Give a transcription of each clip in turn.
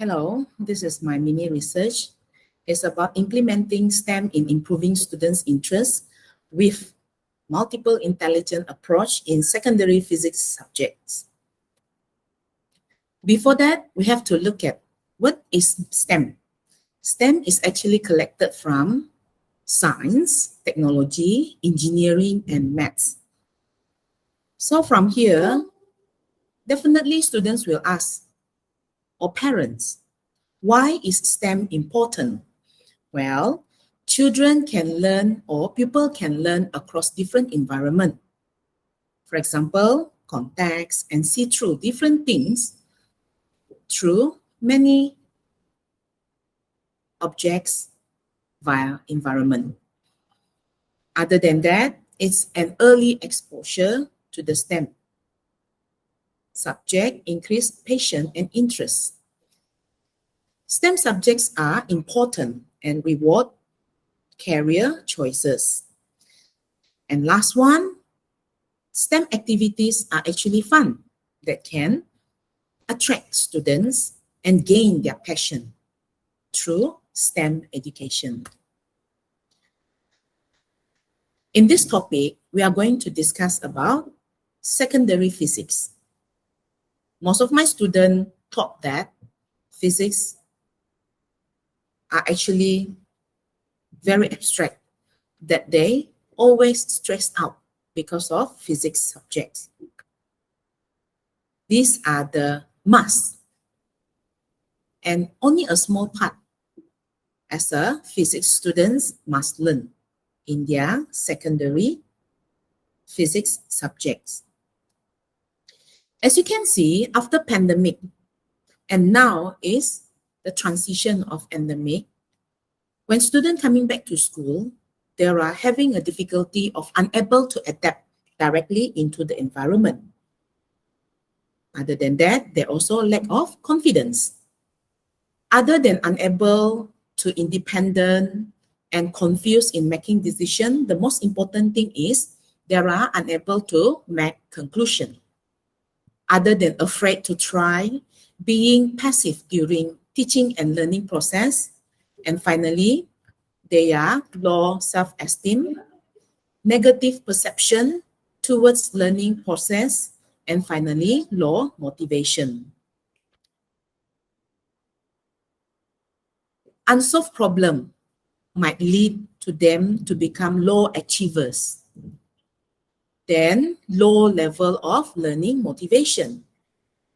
Hello, this is my mini research. It's about implementing STEM in improving students' interests with multiple intelligent approach in secondary physics subjects. Before that, we have to look at what is STEM. STEM is actually collected from science, technology, engineering, and maths. So from here, definitely students will ask, or parents, why is STEM important? Well, children can learn or people can learn across different environments. For example, context and see through different things through many objects via environment. Other than that, it's an early exposure to the STEM subject, increase patience and interest. STEM subjects are important and reward career choices. And last one, STEM activities are actually fun that can attract students and gain their passion through STEM education. In this topic, we are going to discuss about secondary physics. Most of my students thought that physics are actually very abstract, that they always stress out because of physics subjects. These are the must, and only a small part as a physics students must learn in their secondary physics subjects. As you can see, after pandemic, and now is the transition of endemic, when students coming back to school, they are having a difficulty of unable to adapt directly into the environment. Other than that, they also lack of confidence. Other than unable to independent and confused in making decision, the most important thing is they are unable to make conclusion. Other than afraid to try, being passive during teaching and learning process, and finally, they are low self-esteem, negative perception towards learning process, and finally, low motivation. Unsolved problem might lead to them to become low achievers. Then low level of learning motivation.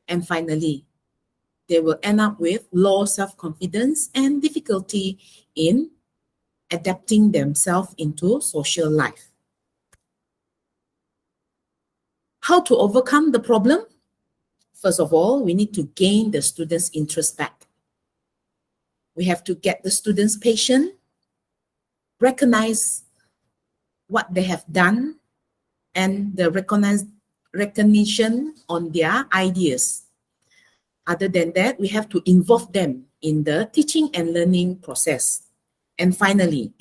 And finally, they will end up with low self-confidence and difficulty in adapting themselves into social life. How to overcome the problem? First of all, we need to gain the students' interest back. We have to get the students patient, recognize what they have done, and the recognition on their ideas. Other than that, we have to involve them in the teaching and learning process. And finally,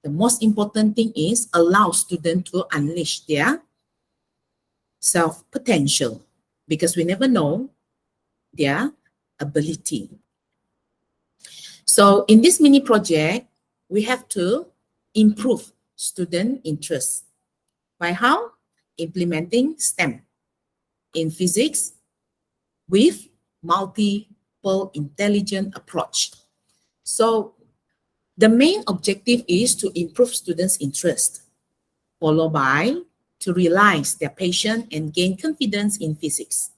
the most important thing is allow students to unleash their self-potential, because we never know their ability. So in this mini project, we have to improve student interest. By how? Implementing STEM in physics with multiple intelligent approach. So the main objective is to improve students' interest, followed by to realize their passion and gain confidence in physics.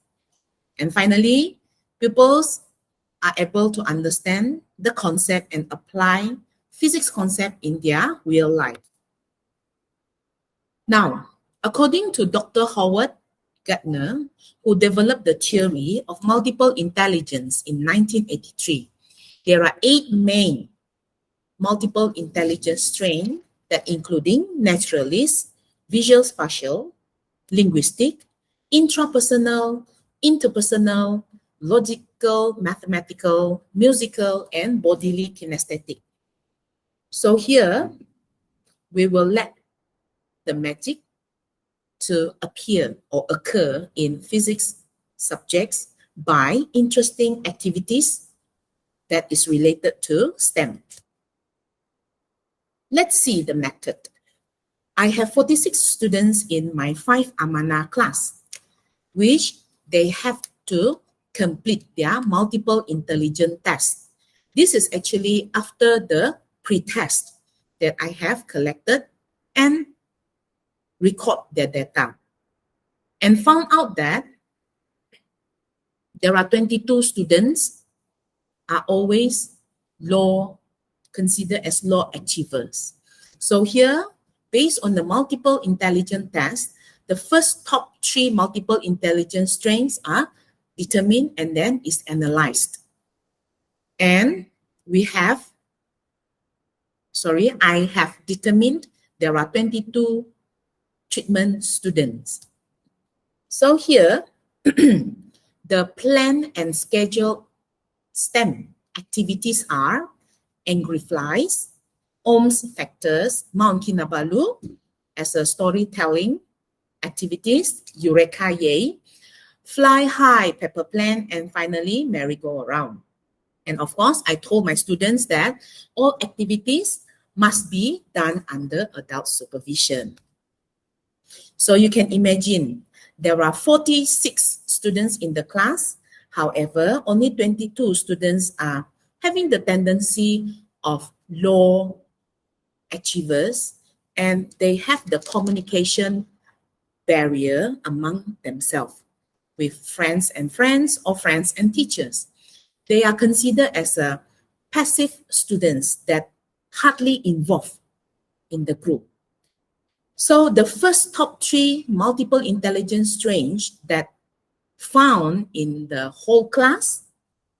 And finally, pupils are able to understand the concept and apply physics concept in their real life. Now, according to Dr. Howard Gardner, who developed the theory of multiple intelligence in 1983, there are 8 main multiple intelligence strains that including naturalist, visual spatial, linguistic, intrapersonal, interpersonal, logical, mathematical, musical, and bodily kinesthetic. So here, we will let the magic to appear or occur in physics subjects by interesting activities that is related to STEM. Let's see the method. I have 46 students in my 5 Amanah class, which they have to complete their multiple intelligence tests. This is actually after the pre-test that I have collected and record their data, and found out that there are 22 students are always considered as low achievers. So here, based on the multiple intelligence test, the first top 3 multiple intelligence strengths are determined and then is analyzed. And I have determined there are 22 treatment students. So here, the plan and schedule STEM activities are angry flies, Ohm's factors, Mount Kinabalu as a storytelling activities, Eureka Yay, Fly High Pepper Plant, and finally merry-go-round. And of course, I told my students that all activities must be done under adult supervision. So you can imagine there are 46 students in the class. However, only 22 students are having the tendency of low achievers, and they have the communication barrier among themselves with friends and friends or friends and teachers. They are considered as a passive students that hardly involved in the group. So the first top 3 multiple intelligence strengths that found in the whole class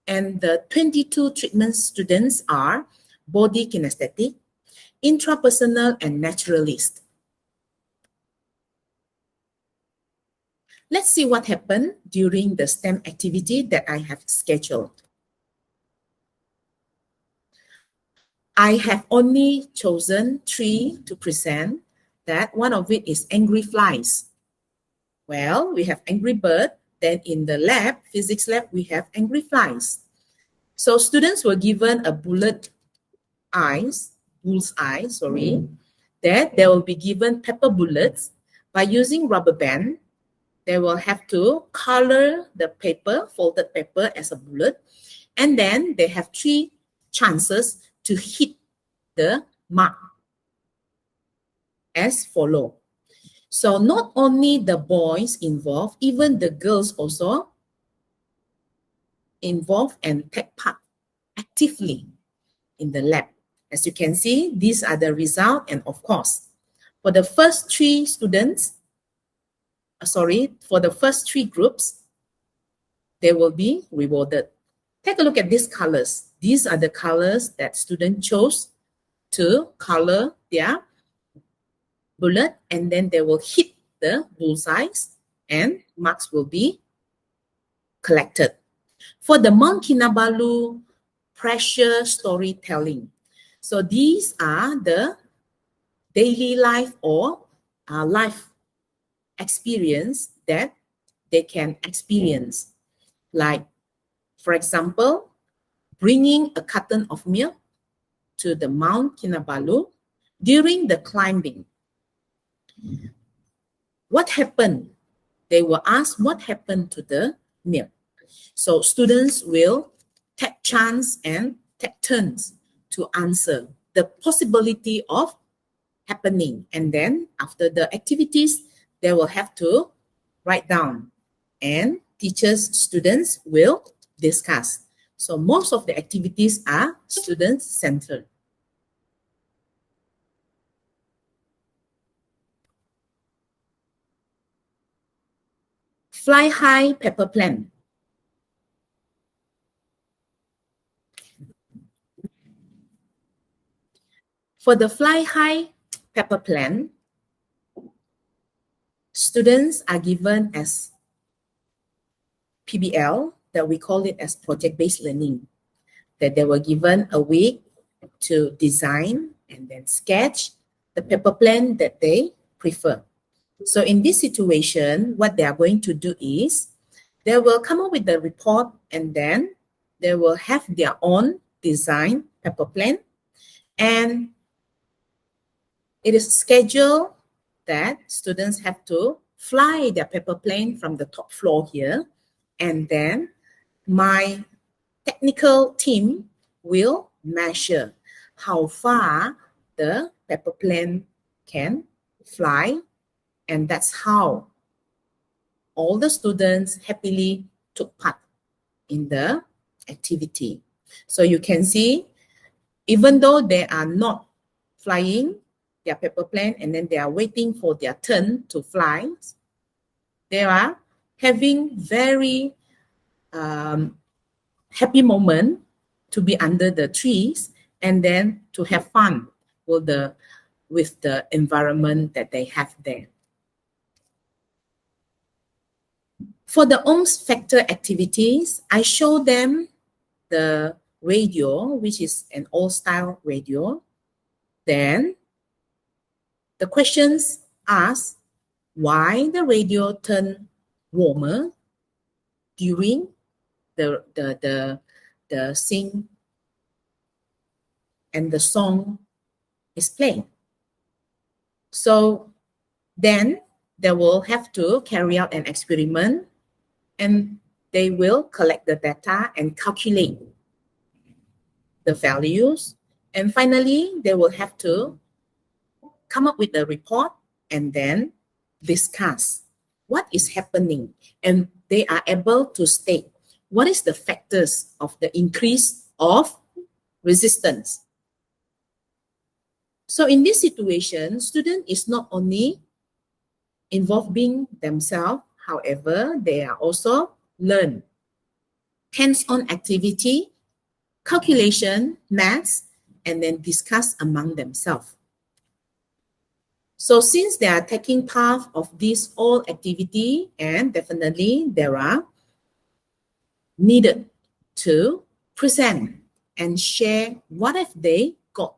and the 22 treatment students are body kinesthetic, intrapersonal, and naturalist. Let's see what happened during the STEM activity that I have scheduled. I have only chosen 3 to present. That one of it is angry flies. Well, we have angry bird. Then in the lab, physics lab, we have angry flies. So students were given a bull's eye, that they will be given pepper bullets. By using rubber band, they will have to color the paper, folded paper, as a bullet, and then they have 3 chances to hit the mark as follow. So not only the boys involved, even the girls also involved and take part actively in the lab. As you can see, these are the results, and of course, for the first 3 students, for the first 3 groups, they will be rewarded. Take a look at these colors. These are the colors that students chose to color their bullet, and then they will hit the bullseyes and marks will be collected. For the Mount Kinabalu pressure storytelling, so these are the daily life or life experience that they can experience. Like, for example, bringing a carton of milk to the Mount Kinabalu during the climbing. What happened? They were asked what happened to the milk. So students will take chance and take turns to answer the possibility of happening. And then after the activities, they will have to write down, and teachers, students will discuss. So most of the activities are student-centered. Fly High Pepper Plant. For the Fly High Pepper Plant, students are given as PBL, that we call it as project-based learning, that they were given a week to design and then sketch the pepper plant that they prefer. So in this situation, what they are going to do is they will come up with the report, and then they will have their own design paper plane, and it is scheduled that students have to fly their paper plane from the top floor here, and then my technical team will measure how far the paper plane can fly, and that's how all the students happily took part in the activity. So you can see, even though they are not flying their paper plane and then they are waiting for their turn to fly, they are having very happy moment to be under the trees and then to have fun with the environment that they have there. For the OMS factor activities, I show them the radio, which is an old style radio. Then the questions ask why the radio turned warmer during the sing and the song is playing. So then they will have to carry out an experiment, and they will collect the data and calculate the values. And finally, they will have to come up with a report and then discuss what is happening. And they are able to state what is the factors of the increase of resistance. So in this situation, student is not only involving themselves, however, they are also learn hands-on activity, calculation, maths, and then discuss among themselves. So since they are taking part of this all activity, and definitely there are needed to present and share what have they got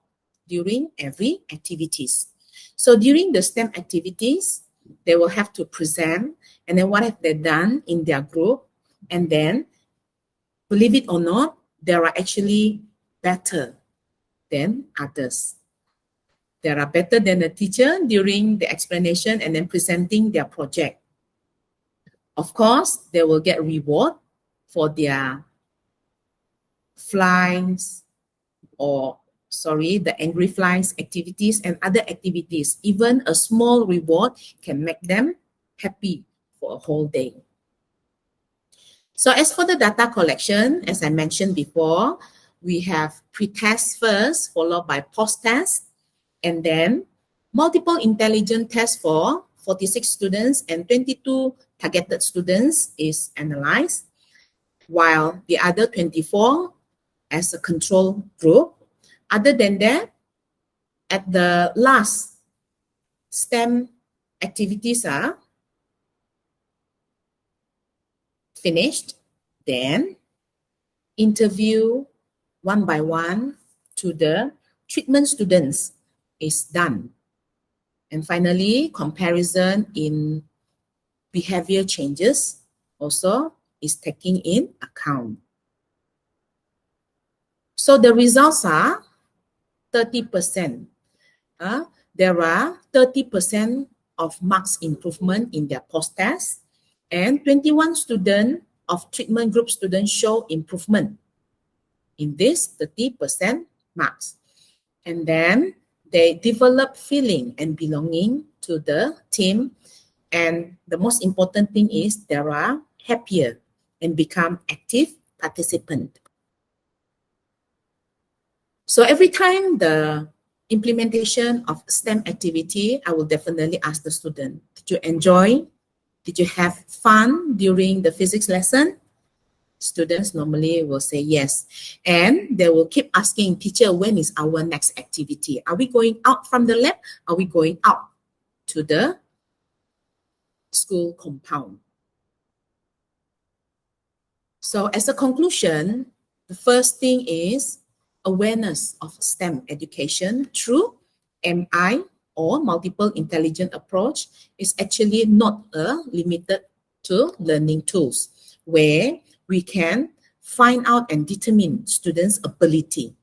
during every activities. So during the STEM activities, they will have to present and then what have they done in their group, and then believe it or not, they are actually better than others. They are better than the teacher during the explanation and then presenting their project. Of course, they will get reward for their flies the angry flies activities and other activities. Even a small reward can make them happy for a whole day. So as for the data collection, as I mentioned before, we have pre-test first, followed by post-test, and then multiple intelligence tests for 46 students and 22 targeted students is analyzed, while the other 24 as a control group. Other than that, at the last, STEM activities are finished, then interview one by one to the treatment students is done. And finally, comparison in behavior changes also is taken in account. So the results are 30%. There are 30% of marks improvement in their post-test, and 21 students of treatment group students show improvement in this 30% marks. And then they develop feeling and belonging to the team. And the most important thing is they are happier and become active participant. So every time the implementation of STEM activity, I will definitely ask the student, did you enjoy? Did you have fun during the physics lesson? Students normally will say yes. And they will keep asking, teacher, when is our next activity? Are we going out from the lab? Are we going out to the school compound? So as a conclusion, the first thing is awareness of STEM education through MI or multiple intelligent approach is actually not limited to learning tools, where we can find out and determine students' ability.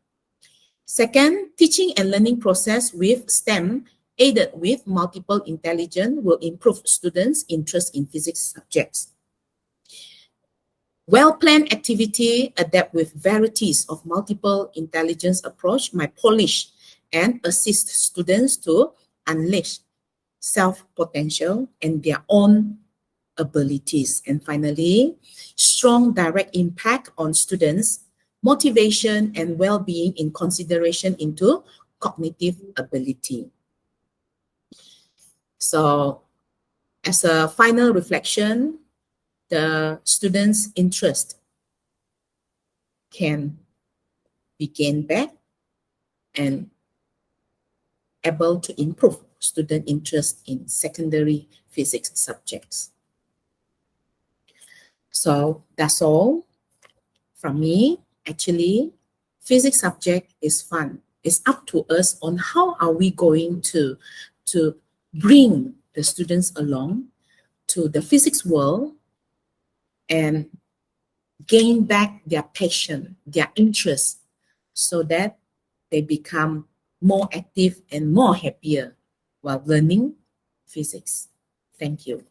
Second, teaching and learning process with STEM aided with multiple intelligence will improve students' interest in physics subjects. Well-planned activity adapt with varieties of multiple intelligence approach might polish and assist students to unleash self-potential and their own abilities. And finally, strong direct impact on students' motivation and well-being in consideration into cognitive ability. So as a final reflection, the students' interest can be gained back and able to improve student interest in secondary physics subjects. So that's all from me. Actually, physics subject is fun. It's up to us on how are we going to bring the students along to the physics world and gain back their passion, their interest, so that they become more active and more happier while learning physics. Thank you.